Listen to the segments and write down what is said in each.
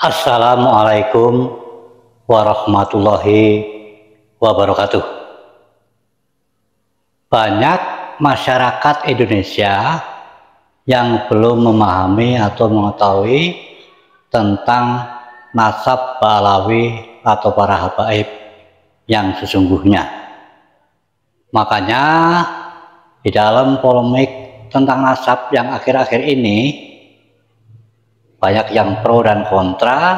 Assalamualaikum warahmatullahi wabarakatuh. Banyak masyarakat Indonesia yang belum memahami atau mengetahui tentang nasab Ba'alawi atau para habaib yang sesungguhnya. Makanya di dalam polemik tentang nasab yang akhir-akhir ini, banyak yang pro dan kontra,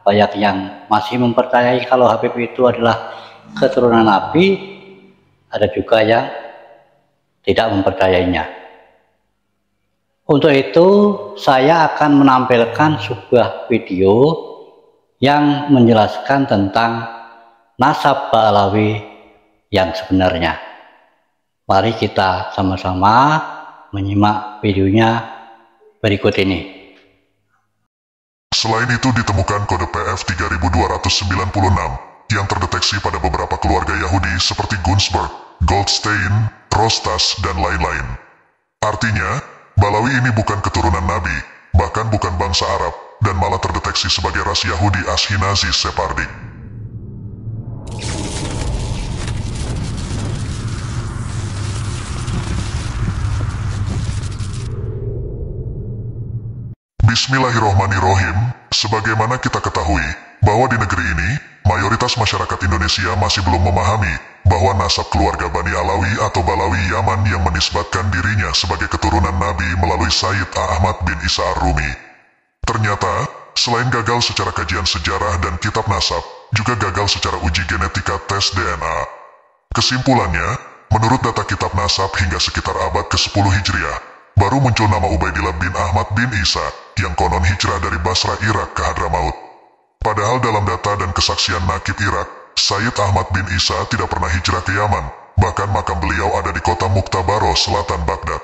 banyak yang masih mempercayai kalau Habib itu adalah keturunan Nabi, ada juga yang tidak mempercayainya. Untuk itu saya akan menampilkan sebuah video yang menjelaskan tentang nasab Ba'alawi yang sebenarnya. Mari kita sama-sama menyimak videonya berikut ini. Selain itu ditemukan kode PF 3296 yang terdeteksi pada beberapa keluarga Yahudi seperti Gunsberg, Goldstein, Rostas, dan lain-lain. Artinya, Ba'alawi ini bukan keturunan Nabi, bahkan bukan bangsa Arab, dan malah terdeteksi sebagai ras Yahudi Ashkenazi Sephardic. Bismillahirrohmanirrohim. Sebagaimana kita ketahui, bahwa di negeri ini, mayoritas masyarakat Indonesia masih belum memahami bahwa nasab keluarga Bani Alawi atau Ba'alawi Yaman yang menisbatkan dirinya sebagai keturunan Nabi melalui Sayyid Ahmad bin Isa Ar-Rumi. Ternyata, selain gagal secara kajian sejarah dan kitab nasab, juga gagal secara uji genetika tes DNA. Kesimpulannya, menurut data kitab nasab hingga sekitar abad ke-10 Hijriah, baru muncul nama Ubaidillah bin Ahmad bin Isa, yang konon hijrah dari Basra, Irak ke Hadramaut. Padahal dalam data dan kesaksian Nakib Irak, Sayyid Ahmad bin Isa tidak pernah hijrah ke Yaman, bahkan makam beliau ada di kota Muktabaro, selatan Baghdad.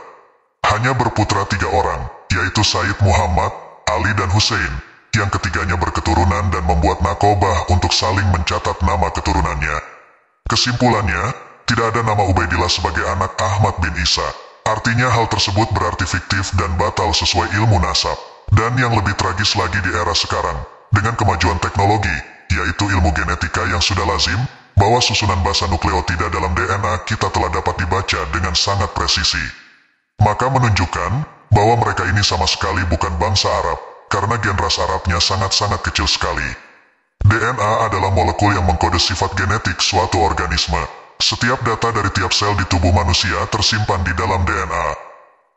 Hanya berputra 3 orang, yaitu Sayyid Muhammad, Ali dan Hussein, yang ketiganya berketurunan dan membuat nakobah untuk saling mencatat nama keturunannya. Kesimpulannya, tidak ada nama Ubaidillah sebagai anak Ahmad bin Isa. Artinya hal tersebut berarti fiktif dan batal sesuai ilmu nasab. Dan yang lebih tragis lagi di era sekarang, dengan kemajuan teknologi, yaitu ilmu genetika yang sudah lazim, bahwa susunan basa nukleotida dalam DNA kita telah dapat dibaca dengan sangat presisi. Maka menunjukkan bahwa mereka ini sama sekali bukan bangsa Arab, karena gen ras Arabnya sangat-sangat kecil sekali. DNA adalah molekul yang mengkode sifat genetik suatu organisme. Setiap data dari tiap sel di tubuh manusia tersimpan di dalam DNA.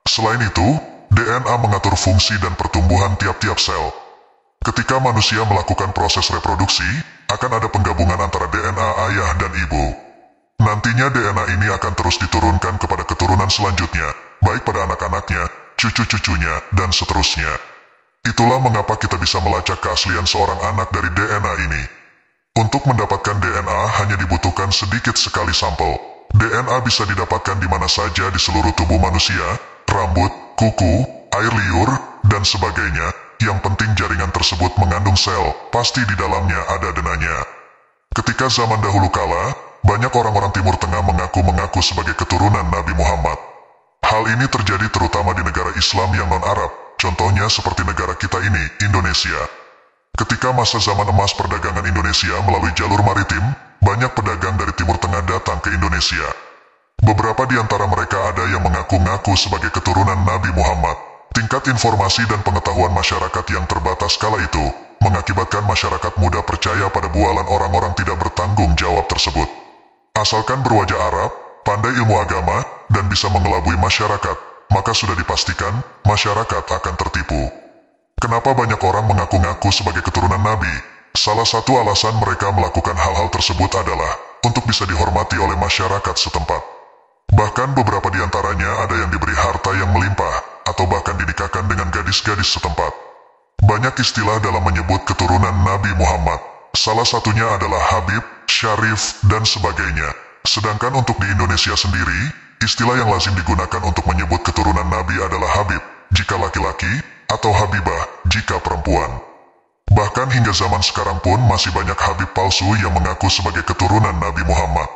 Selain itu, DNA mengatur fungsi dan pertumbuhan tiap-tiap sel. Ketika manusia melakukan proses reproduksi, akan ada penggabungan antara DNA ayah dan ibu. Nantinya DNA ini akan terus diturunkan kepada keturunan selanjutnya, baik pada anak-anaknya, cucu-cucunya, dan seterusnya. Itulah mengapa kita bisa melacak keaslian seorang anak dari DNA ini. Untuk mendapatkan DNA hanya dibutuhkan sedikit sekali sampel. DNA bisa didapatkan di mana saja di seluruh tubuh manusia, rambut, kuku, air liur, dan sebagainya. Yang penting jaringan tersebut mengandung sel, pasti di dalamnya ada denanya. Ketika zaman dahulu kala, banyak orang-orang Timur Tengah mengaku sebagai keturunan Nabi Muhammad. Hal ini terjadi terutama di negara Islam yang non-Arab, contohnya seperti negara kita ini, Indonesia. Ketika masa zaman emas perdagangan Indonesia melalui jalur maritim, banyak pedagang dari Timur Tengah datang ke Indonesia. Beberapa di antara mereka ada yang mengaku-ngaku sebagai keturunan Nabi Muhammad. Tingkat informasi dan pengetahuan masyarakat yang terbatas kala itu, mengakibatkan masyarakat mudah percaya pada bualan orang-orang tidak bertanggung jawab tersebut. Asalkan berwajah Arab, pandai ilmu agama, dan bisa mengelabui masyarakat, maka sudah dipastikan masyarakat akan tertipu. Kenapa banyak orang mengaku-ngaku sebagai keturunan Nabi? Salah satu alasan mereka melakukan hal-hal tersebut adalah untuk bisa dihormati oleh masyarakat setempat. Bahkan beberapa di antaranya ada yang diberi harta yang melimpah, atau bahkan dinikahkan dengan gadis-gadis setempat. Banyak istilah dalam menyebut keturunan Nabi Muhammad. Salah satunya adalah Habib, Syarif, dan sebagainya. Sedangkan untuk di Indonesia sendiri, istilah yang lazim digunakan untuk menyebut keturunan Nabi adalah Habib, jika laki-laki, atau Habibah, jika perempuan. Bahkan hingga zaman sekarang pun masih banyak Habib palsu yang mengaku sebagai keturunan Nabi Muhammad.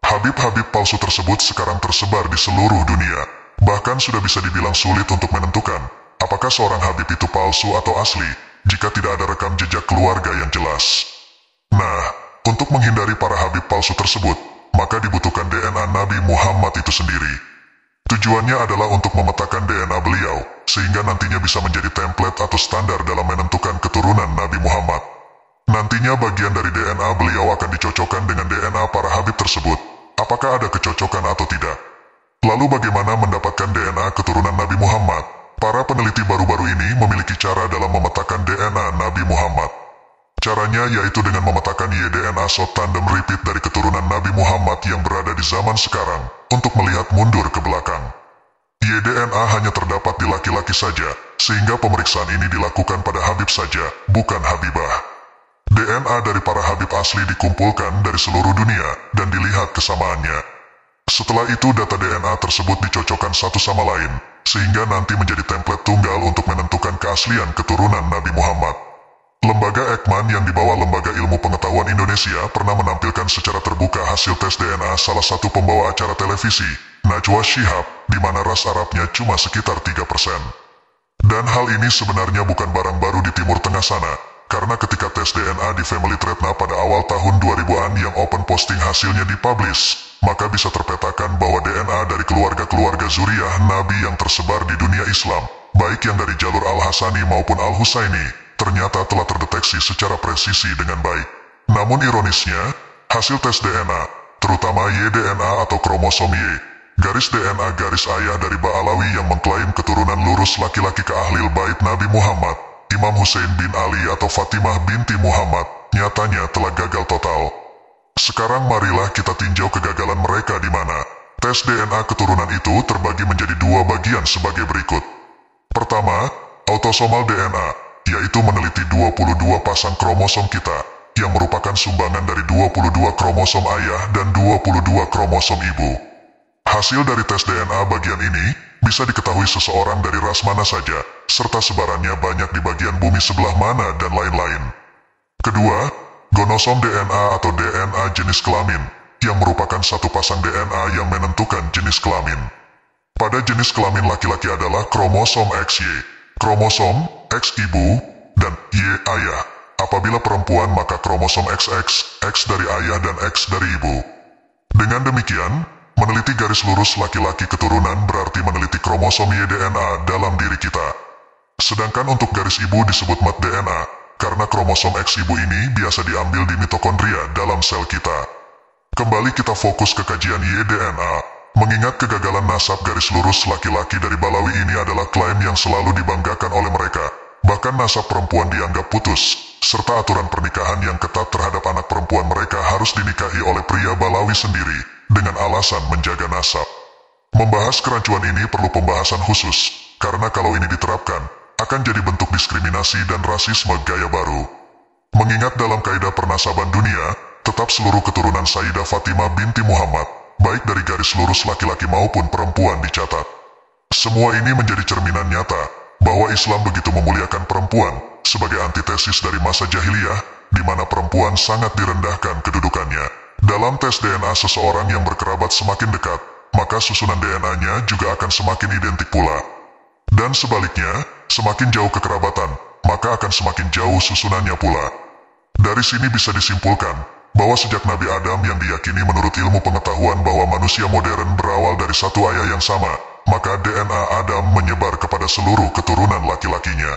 Habib-habib palsu tersebut sekarang tersebar di seluruh dunia. Bahkan sudah bisa dibilang sulit untuk menentukan apakah seorang Habib itu palsu atau asli, jika tidak ada rekam jejak keluarga yang jelas. Nah, untuk menghindari para habib palsu tersebut, maka dibutuhkan DNA Nabi Muhammad itu sendiri. Tujuannya adalah untuk memetakan DNA beliau, sehingga nantinya bisa menjadi template atau standar dalam menentukan keturunan Nabi Muhammad. Nantinya bagian dari DNA beliau akan dicocokkan dengan DNA para habib tersebut, apakah ada kecocokan atau tidak. Lalu bagaimana mendapatkan DNA keturunan Nabi Muhammad? Para peneliti baru-baru ini memiliki cara dalam memetakan DNA Nabi Muhammad. Caranya yaitu dengan memetakan Y-DNA short tandem repeat dari keturunan Nabi Muhammad yang berada di zaman sekarang, untuk melihat mundur ke belakang. Y-DNA hanya terdapat di laki-laki saja, sehingga pemeriksaan ini dilakukan pada habib saja, bukan habibah. DNA dari para habib asli dikumpulkan dari seluruh dunia, dan dilihat kesamaannya. Setelah itu data DNA tersebut dicocokkan satu sama lain, sehingga nanti menjadi template tunggal untuk menentukan keaslian keturunan Nabi Muhammad. Lembaga Eijkman yang dibawa Lembaga Ilmu Pengetahuan Indonesia pernah menampilkan secara terbuka hasil tes DNA salah satu pembawa acara televisi, Najwa Shihab, di mana ras Arabnya cuma sekitar 3%. Dan hal ini sebenarnya bukan barang baru di Timur Tengah sana, karena ketika tes DNA di Family Trade pada awal tahun 2000-an yang open posting hasilnya dipublish, maka bisa terpetakan bahwa DNA dari keluarga-keluarga zuriyah Nabi yang tersebar di dunia Islam, baik yang dari jalur Al-Hasani maupun Al-Husaini, ternyata telah terdeteksi secara presisi dengan baik. Namun ironisnya, hasil tes DNA, terutama Y-DNA atau kromosom Y, garis DNA garis ayah dari Ba'alawi yang mengklaim keturunan lurus laki-laki ke Ahlil Bait Nabi Muhammad, Imam Hussein bin Ali atau Fatimah binti Muhammad, nyatanya telah gagal total. Sekarang marilah kita tinjau kegagalan mereka di mana. Tes DNA keturunan itu terbagi menjadi dua bagian sebagai berikut. Pertama, autosomal DNA, yaitu meneliti 22 pasang kromosom kita, yang merupakan sumbangan dari 22 kromosom ayah dan 22 kromosom ibu. Hasil dari tes DNA bagian ini bisa diketahui seseorang dari ras mana saja, serta sebarannya banyak di bagian bumi sebelah mana dan lain-lain. Kedua, gonosom DNA atau DNA jenis kelamin, yang merupakan satu pasang DNA yang menentukan jenis kelamin. Pada jenis kelamin laki-laki adalah kromosom XY, kromosom X ibu, dan Y ayah. Apabila perempuan maka kromosom XX, X dari ayah dan X dari ibu. Dengan demikian, meneliti garis lurus laki-laki keturunan berarti meneliti kromosom Y-DNA dalam diri kita. Sedangkan untuk garis ibu disebut mat DNA, karena kromosom X ibu ini biasa diambil di mitokondria dalam sel kita. Kembali kita fokus ke kajian Y-DNA, mengingat kegagalan nasab garis lurus laki-laki dari Balawi ini adalah klaim yang selalu dibanggakan oleh mereka. Bahkan nasab perempuan dianggap putus, serta aturan pernikahan yang ketat terhadap anak perempuan mereka harus dinikahi oleh pria Balawi sendiri, dengan alasan menjaga nasab. Membahas kerancuan ini perlu pembahasan khusus, karena kalau ini diterapkan, akan jadi bentuk diskriminasi dan rasisme gaya baru. Mengingat dalam kaidah pernasaban dunia, tetap seluruh keturunan Sayyidah Fatimah binti Muhammad, baik dari garis lurus laki-laki maupun perempuan dicatat. Semua ini menjadi cerminan nyata, bahwa Islam begitu memuliakan perempuan, sebagai antitesis dari masa jahiliyah, di mana perempuan sangat direndahkan kedudukannya. Dalam tes DNA seseorang yang berkerabat semakin dekat, maka susunan DNA-nya juga akan semakin identik pula. Dan sebaliknya, semakin jauh kekerabatan, maka akan semakin jauh susunannya pula. Dari sini bisa disimpulkan, bahwa sejak Nabi Adam yang diyakini menurut ilmu pengetahuan bahwa manusia modern berawal dari satu ayah yang sama, maka DNA Adam menyebar kepada seluruh keturunan laki-lakinya.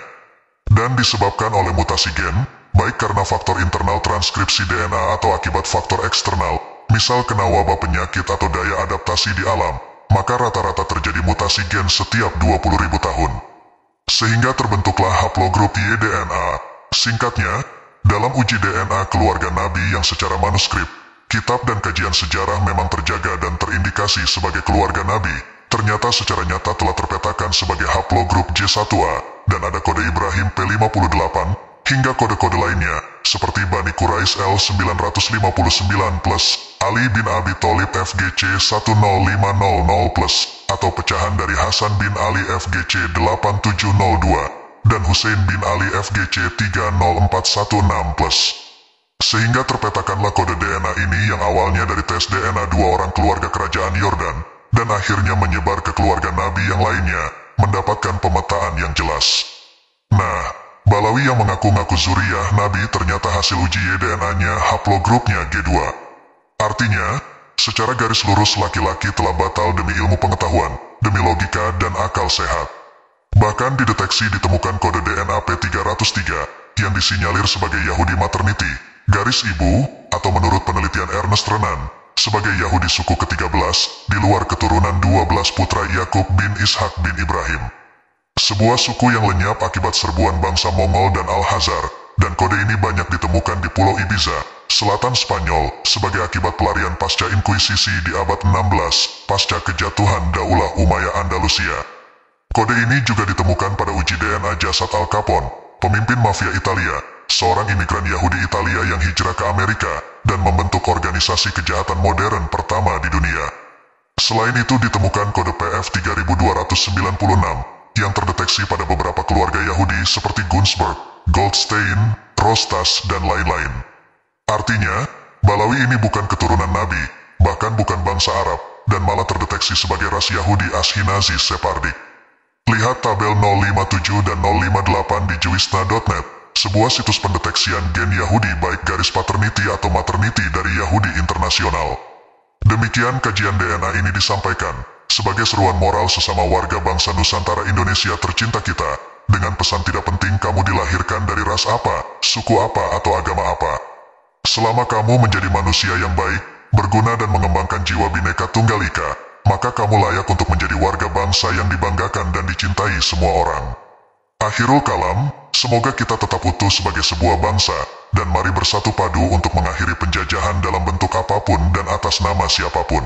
Dan disebabkan oleh mutasi gen, baik karena faktor internal transkripsi DNA atau akibat faktor eksternal, misal kena wabah penyakit atau daya adaptasi di alam, maka rata-rata terjadi mutasi gen setiap 20.000 tahun. Sehingga terbentuklah haplogrup Y-DNA. Singkatnya, dalam uji DNA keluarga Nabi yang secara manuskrip, kitab dan kajian sejarah memang terjaga dan terindikasi sebagai keluarga Nabi, ternyata secara nyata telah terpetakan sebagai haplogrup J1A, dan ada kode Ibrahim P58, hingga kode-kode lainnya, seperti Bani Quraisy L959+, Ali bin Abi Thalib FGC 10500+, atau pecahan dari Hasan bin Ali FGC 8702, dan Hussein bin Ali FGC 30416+. Sehingga terpetakanlah kode DNA ini yang awalnya dari tes DNA dua orang keluarga kerajaan Yordan, dan akhirnya menyebar ke keluarga Nabi yang lainnya, mendapatkan pemetaan yang jelas. Nah, Balawi yang mengaku-ngaku zuriyah Nabi ternyata hasil uji DNA-nya haplogrupnya G2. Artinya, secara garis lurus laki-laki telah batal demi ilmu pengetahuan, demi logika dan akal sehat. Bahkan dideteksi ditemukan kode DNA P303 yang disinyalir sebagai Yahudi maternity, garis ibu, atau menurut penelitian Ernest Renan, sebagai Yahudi suku ke-13 di luar keturunan 12 putra Yakub bin Ishak bin Ibrahim. Sebuah suku yang lenyap akibat serbuan bangsa Mongol dan Al-Hazar, dan kode ini banyak ditemukan di Pulau Ibiza, selatan Spanyol, sebagai akibat pelarian pasca inkuisisi di abad 16, pasca kejatuhan Daulah Umayyah Andalusia. Kode ini juga ditemukan pada uji DNA jasad Al Capone, pemimpin mafia Italia, seorang imigran Yahudi Italia yang hijrah ke Amerika dan membentuk organisasi kejahatan modern pertama di dunia. Selain itu ditemukan kode PF 3296 yang terdeteksi pada beberapa keluarga Yahudi seperti Gunsberg, Goldstein, Rostas, dan lain-lain. Artinya, Balawi ini bukan keturunan Nabi, bahkan bukan bangsa Arab, dan malah terdeteksi sebagai ras Yahudi Ashkenazi Sephardic. Lihat tabel 057 dan 058 di Jewisna.net, sebuah situs pendeteksian gen Yahudi baik garis paternity atau maternity dari Yahudi internasional. Demikian kajian DNA ini disampaikan, sebagai seruan moral sesama warga bangsa Nusantara Indonesia tercinta kita, dengan pesan tidak penting kamu dilahirkan dari ras apa, suku apa atau agama apa. Selama kamu menjadi manusia yang baik, berguna dan mengembangkan jiwa Bhinneka Tunggal Ika, maka kamu layak untuk menjadi warga bangsa yang dibanggakan dan dicintai semua orang. Akhirul kalam, semoga kita tetap utuh sebagai sebuah bangsa, dan mari bersatu padu untuk mengakhiri penjajahan dalam bentuk apapun dan atas nama siapapun.